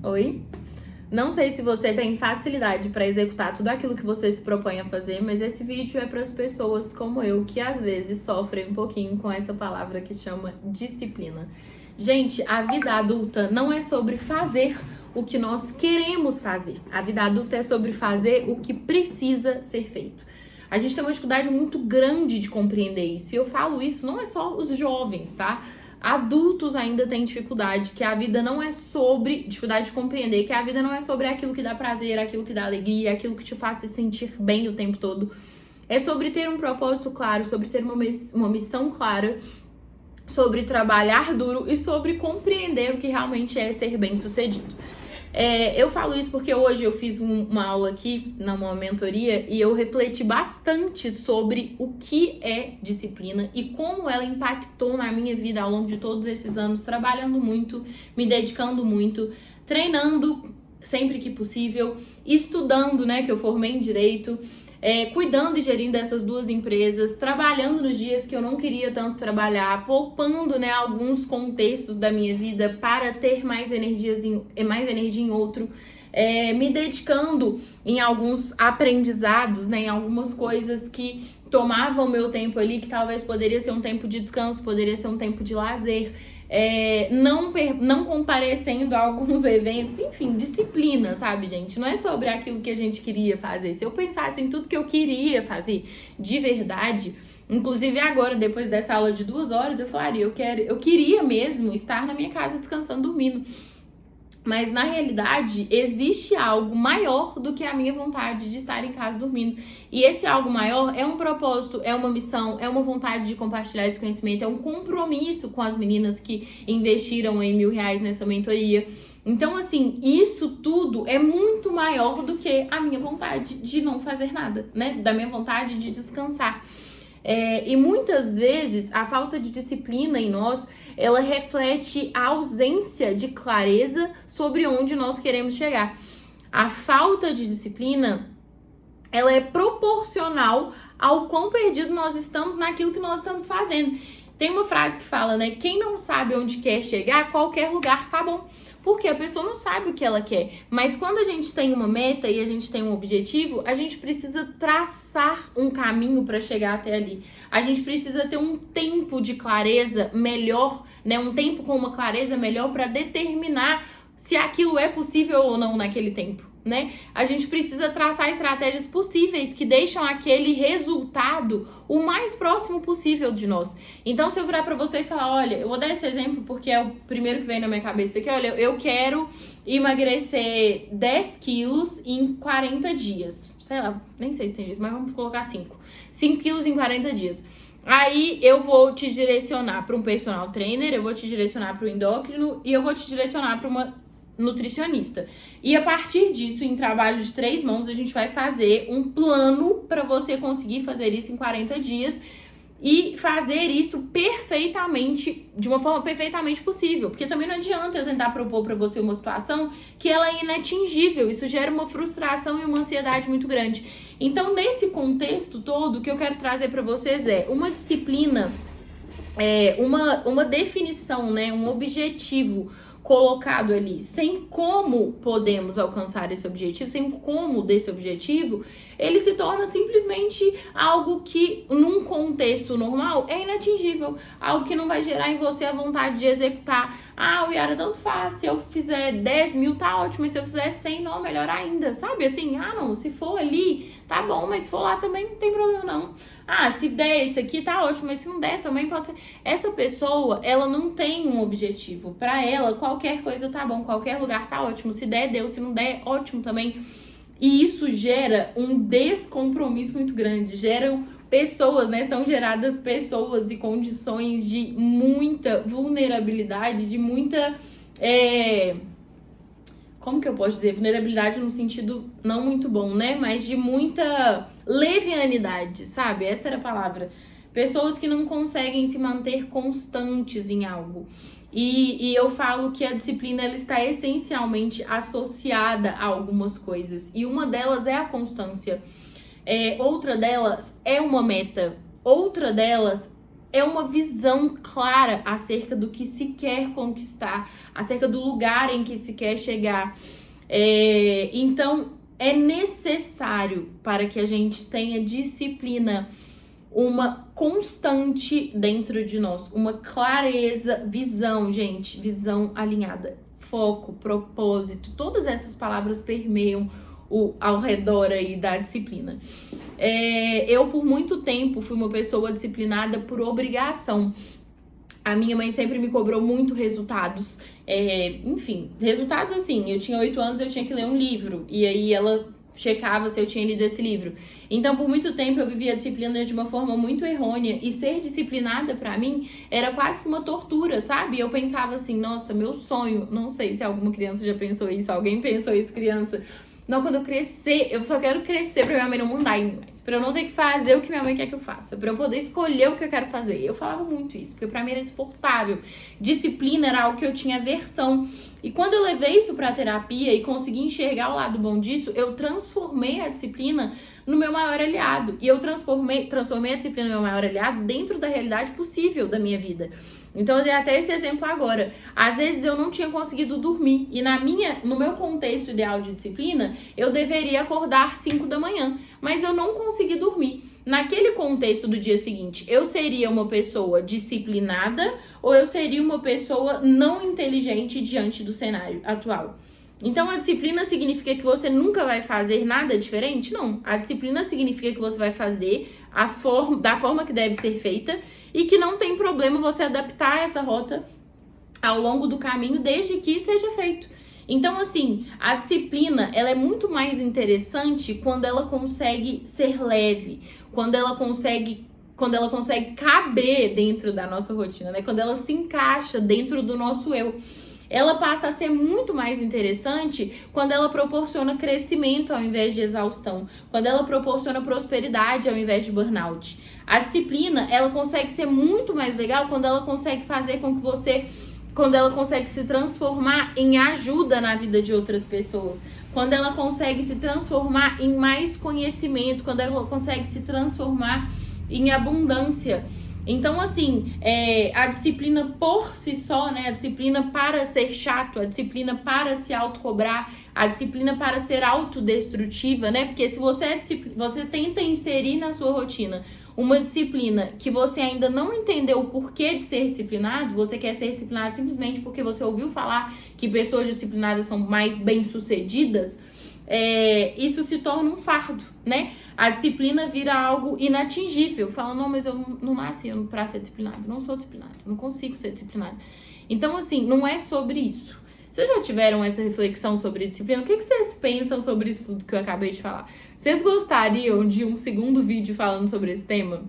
Oi? Não sei se você tem facilidade para executar tudo aquilo que você se propõe a fazer, mas esse vídeo é para as pessoas como eu, que às vezes sofrem um pouquinho com essa palavra que chama disciplina. Gente, a vida adulta não é sobre fazer o que nós queremos fazer. A vida adulta é sobre fazer o que precisa ser feito. A gente tem uma dificuldade muito grande de compreender isso. E eu falo isso, não é só os jovens, tá? Adultos ainda têm dificuldade, que a vida não é sobre, dificuldade de compreender que a vida não é sobre aquilo que dá prazer, aquilo que dá alegria, aquilo que te faz se sentir bem o tempo todo. É sobre ter um propósito claro, sobre ter uma missão clara, sobre trabalhar duro e sobre compreender o que realmente é ser bem-sucedido. Eu falo isso porque hoje eu fiz uma aula aqui, numa mentoria, e eu refleti bastante sobre o que é disciplina e como ela impactou na minha vida ao longo de todos esses anos, trabalhando muito, me dedicando muito, treinando sempre que possível, estudando, né, que eu formei em Direito, cuidando e gerindo essas duas empresas, trabalhando nos dias que eu não queria tanto trabalhar, poupando, né, alguns contextos da minha vida para ter mais energia em outro, me dedicando em alguns aprendizados, né, em algumas coisas que tomavam o meu tempo ali, que talvez poderia ser um tempo de descanso, poderia ser um tempo de lazer, não comparecendo a alguns eventos, enfim, disciplina, sabe, gente? Não é sobre aquilo que a gente queria fazer. Se eu pensasse em tudo que eu queria fazer de verdade, inclusive agora, depois dessa aula de 2 horas, eu falaria, eu queria mesmo estar na minha casa descansando, dormindo. Mas, na realidade, existe algo maior do que a minha vontade de estar em casa dormindo. E esse algo maior é um propósito, é uma missão, é uma vontade de compartilhar esse conhecimento, é um compromisso com as meninas que investiram em R$1.000 nessa mentoria. Então, assim, isso tudo é muito maior do que a minha vontade de não fazer nada, né? Da minha vontade de descansar. E muitas vezes, a falta de disciplina em nós, ela reflete a ausência de clareza sobre onde nós queremos chegar. A falta de disciplina, ela é proporcional ao quão perdido nós estamos naquilo que nós estamos fazendo. Tem uma frase que fala, né? Quem não sabe onde quer chegar, qualquer lugar tá bom. Porque a pessoa não sabe o que ela quer. Mas quando a gente tem uma meta e a gente tem um objetivo, a gente precisa traçar um caminho para chegar até ali. A gente precisa ter um tempo de clareza melhor, né? Um tempo com uma clareza melhor para determinar se aquilo é possível ou não naquele tempo, né? A gente precisa traçar estratégias possíveis que deixam aquele resultado o mais próximo possível de nós. Então, se eu virar pra você e falar, olha, eu vou dar esse exemplo porque é o primeiro que vem na minha cabeça aqui, olha, eu quero emagrecer 10 quilos em 40 dias. Sei lá, nem sei se tem jeito, mas vamos colocar 5. 5 quilos em 40 dias. Aí eu vou te direcionar para um personal trainer, eu vou te direcionar para o endócrino e eu vou te direcionar para uma nutricionista. E a partir disso, em trabalho de 3 mãos, a gente vai fazer um plano para você conseguir fazer isso em 40 dias e fazer isso perfeitamente, de uma forma perfeitamente possível. Porque também não adianta eu tentar propor para você uma situação que ela é inatingível. Isso gera uma frustração e uma ansiedade muito grande. Então, nesse contexto todo, o que eu quero trazer para vocês é uma disciplina, uma definição, né, um objetivo colocado ali, sem como podemos alcançar esse objetivo, sem como desse objetivo, ele se torna simplesmente algo que, num contexto normal, é inatingível, algo que não vai gerar em você a vontade de executar. Ah, o Yara, tanto faz, se eu fizer 10 mil tá ótimo, mas se eu fizer 100, não, melhor ainda, sabe? Assim, não, se for ali, tá bom, mas se for lá também não tem problema não. Se der esse aqui, tá ótimo, mas se não der também pode ser. Essa pessoa, ela não tem um objetivo. Pra ela, qualquer coisa tá bom, qualquer lugar tá ótimo. Se der, deu. Se não der, ótimo também. E isso gera um descompromisso muito grande. Geram pessoas, né? São geradas pessoas e condições de muita vulnerabilidade, de muita... Como que eu posso dizer? Vulnerabilidade no sentido não muito bom, né? Mas de muita levianidade, sabe? Essa era a palavra. Pessoas que não conseguem se manter constantes em algo. E eu falo que a disciplina, ela está essencialmente associada a algumas coisas. E uma delas é a constância. Outra delas é uma meta. Outra delas é uma visão clara acerca do que se quer conquistar, acerca do lugar em que se quer chegar. Então, é necessário para que a gente tenha disciplina, uma constante dentro de nós, uma clareza, visão, gente, visão alinhada, foco, propósito, todas essas palavras permeiam ao redor aí da disciplina. Eu, por muito tempo, fui uma pessoa disciplinada por obrigação. A minha mãe sempre me cobrou muito resultados. Enfim, resultados assim, eu tinha 8 anos, eu tinha que ler um livro. E aí ela checava se eu tinha lido esse livro. Então, por muito tempo, eu vivia a disciplina de uma forma muito errônea. E ser disciplinada, pra mim, era quase que uma tortura, sabe? Eu pensava assim, nossa, meu sonho... Não sei se alguma criança já pensou isso, alguém pensou isso, criança... Não, quando eu crescer, eu só quero crescer pra minha mãe não mandar em mim mais. Pra eu não ter que fazer o que minha mãe quer que eu faça. Pra eu poder escolher o que eu quero fazer. Eu falava muito isso, porque pra mim era insuportável. Disciplina era algo que eu tinha aversão. E quando eu levei isso pra terapia e consegui enxergar o lado bom disso, eu transformei a disciplina no meu maior aliado. E eu transformei a disciplina no meu maior aliado dentro da realidade possível da minha vida. Então eu dei até esse exemplo agora. Às vezes eu não tinha conseguido dormir. E no meu contexto ideal de disciplina, eu deveria acordar 5 da manhã. Mas eu não consegui dormir. Naquele contexto do dia seguinte, eu seria uma pessoa disciplinada ou eu seria uma pessoa não inteligente diante do cenário atual? Então, a disciplina significa que você nunca vai fazer nada diferente? Não. A disciplina significa que você vai fazer da forma que deve ser feita e que não tem problema você adaptar essa rota ao longo do caminho, desde que seja feito. Então, assim, a disciplina, ela é muito mais interessante quando ela consegue ser leve, quando ela consegue caber dentro da nossa rotina, né? Quando ela se encaixa dentro do nosso eu. Ela passa a ser muito mais interessante quando ela proporciona crescimento ao invés de exaustão, quando ela proporciona prosperidade ao invés de burnout. A disciplina, ela consegue ser muito mais legal quando ela consegue fazer com que quando ela consegue se transformar em ajuda na vida de outras pessoas, quando ela consegue se transformar em mais conhecimento, quando ela consegue se transformar em abundância. Então, assim, a disciplina por si só, né? A disciplina para ser chato, a disciplina para se autocobrar, a disciplina para ser autodestrutiva, né? Porque se você tenta inserir na sua rotina uma disciplina que você ainda não entendeu o porquê de ser disciplinado, você quer ser disciplinado simplesmente porque você ouviu falar que pessoas disciplinadas são mais bem-sucedidas, isso se torna um fardo, né? A disciplina vira algo inatingível. Fala, não, mas eu não nasci pra ser disciplinado. Não sou disciplinado, não consigo ser disciplinado. Então, assim, não é sobre isso. Vocês já tiveram essa reflexão sobre disciplina? O que vocês pensam sobre isso tudo que eu acabei de falar? Vocês gostariam de um segundo vídeo falando sobre esse tema?